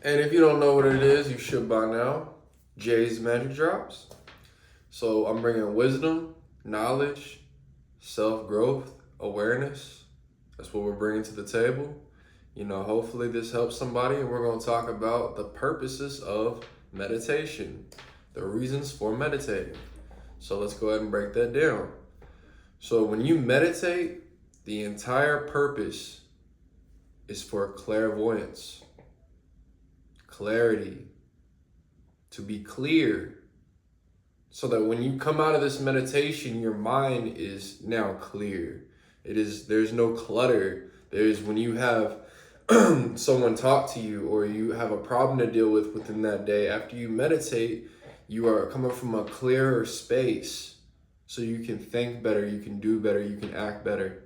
And if you don't know what it is, you should by now. Jay's Magic Drops. So I'm bringing wisdom, knowledge, self-growth, awareness. That's what we're bringing to the table. Hopefully this helps somebody, and we're going to talk about the purposes of meditation, the reasons for meditating. So let's go ahead and break that down. So when you meditate, the entire purpose is for clairvoyance, clarity, to be clear, so that when you come out of this meditation, your mind is now clear. There's no clutter. When you have someone talk to you, or you have a problem to deal with within that day, after you meditate, you are coming from a clearer space, so you can think better, you can do better, you can act better.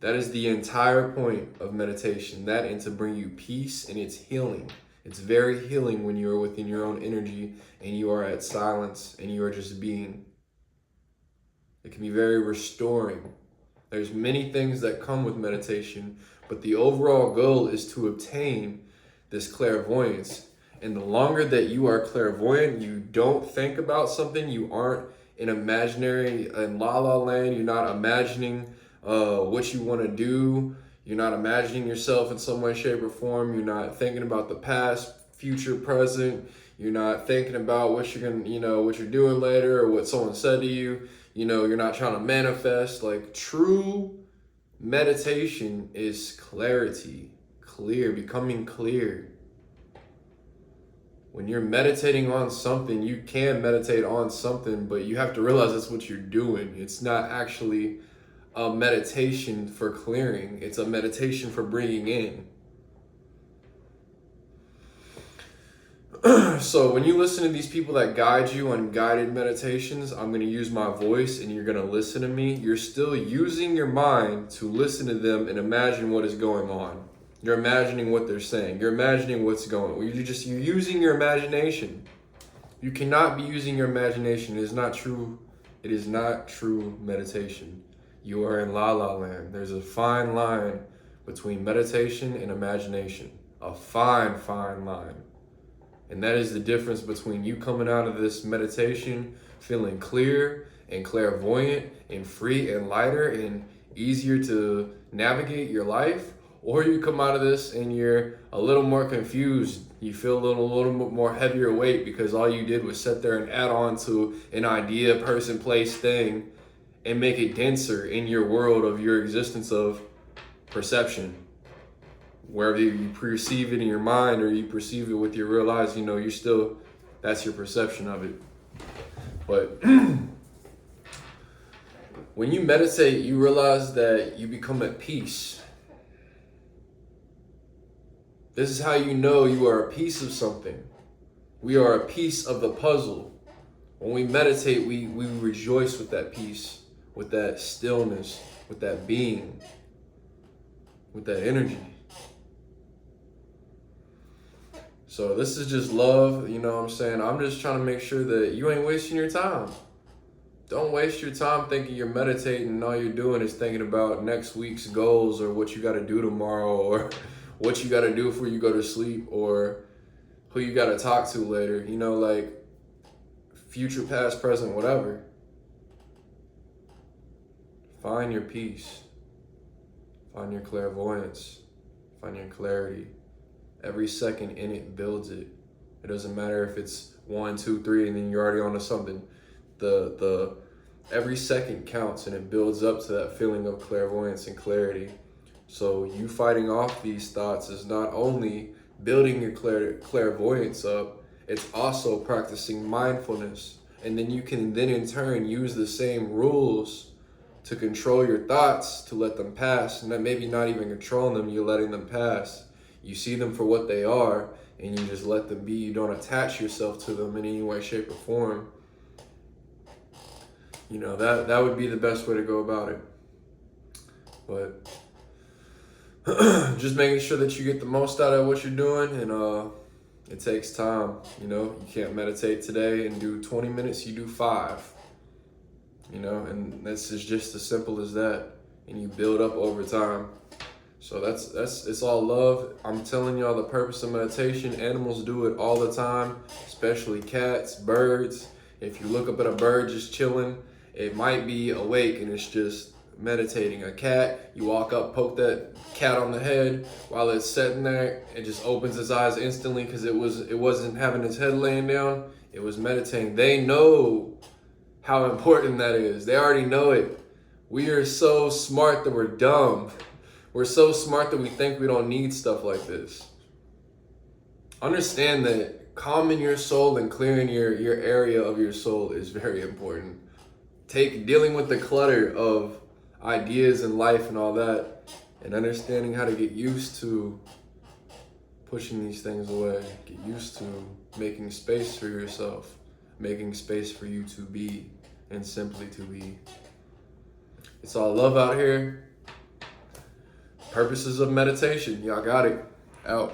That is the entire point of meditation, that and to bring you peace, and it's healing. It's very healing when you are within your own energy and you are at silence and you are just being. It can be very restoring. There's many things that come with meditation, but the overall goal is to obtain this clairvoyance. And the longer that you are clairvoyant, you don't think about something, you aren't in la la land, you're not imagining what you want to do. You're not imagining yourself in some way, shape, or form. You're not thinking about the past, future, present. You're not thinking about what you're what you're doing later, or what someone said to you. You're not trying to manifest. Like, true meditation is clarity, becoming clear. When you're meditating on something, you can meditate on something, but you have to realize that's what you're doing. It's not actually a meditation for clearing. It's a meditation for bringing in. So when you listen to these people that guide you on guided meditations, I'm going to use my voice and you're going to listen to me. You're still using your mind to listen to them and imagine what is going on. You're imagining what they're saying. You're imagining what's going on. You're using your imagination. You cannot be using your imagination. It is not true. It is not true meditation. You are in la la land. There's a fine line between meditation and imagination. A fine, fine line. And that is the difference between you coming out of this meditation feeling clear and clairvoyant and free and lighter and easier to navigate your life, or you come out of this and you're a little more confused. You feel a little bit more heavier weight because all you did was sit there and add on to an idea, person, place, thing, and make it denser in your world of your existence of perception. Wherever you perceive it in your mind or you perceive it with your real eyes, that's your perception of it. But when you meditate, you realize that you become at peace. This is how you know you are a piece of something. We are a piece of the puzzle. When we meditate, we rejoice with that peace, with that stillness, with that being, with that energy. So this is just love, you know what I'm saying? I'm just trying to make sure that you ain't wasting your time. Don't waste your time thinking you're meditating and all you're doing is thinking about next week's goals or what you got to do tomorrow or what you got to do before you go to sleep or who you got to talk to later. Like future, past, present, whatever. Find your peace. Find your clairvoyance. Find your clarity. Every second in it builds it. It doesn't matter if it's 1, 2, 3, and then you're already on to something. The every second counts, and it builds up to that feeling of clairvoyance and clarity. So you fighting off these thoughts is not only building your clairvoyance up, it's also practicing mindfulness. And then you can in turn use the same rules to control your thoughts, to let them pass. And that maybe not even controlling them, you're letting them pass. You see them for what they are, and you just let them be. You don't attach yourself to them in any way, shape, or form. That would be the best way to go about it. But just making sure that you get the most out of what you're doing, and it takes time. You can't meditate today and do 20 minutes, you do 5. And this is just as simple as that. And you build up over time. So it's all love. I'm telling y'all the purpose of meditation. Animals do it all the time, especially cats, birds. If you look up at a bird just chilling, it might be awake and it's just meditating. A cat, you walk up, poke that cat on the head while it's sitting there, it just opens its eyes instantly because it wasn't having its head laying down. It was meditating. They know how important that is. They already know it. We are so smart that we're dumb. We're so smart that we think we don't need stuff like this. Understand that calming your soul and clearing your area of your soul is very important. Dealing with the clutter of ideas in life and all that, and understanding how to get used to pushing these things away. Get used to making space for yourself, making space for you to be, and simply to be. It's all love out here. Purposes of meditation. Y'all got it. Out.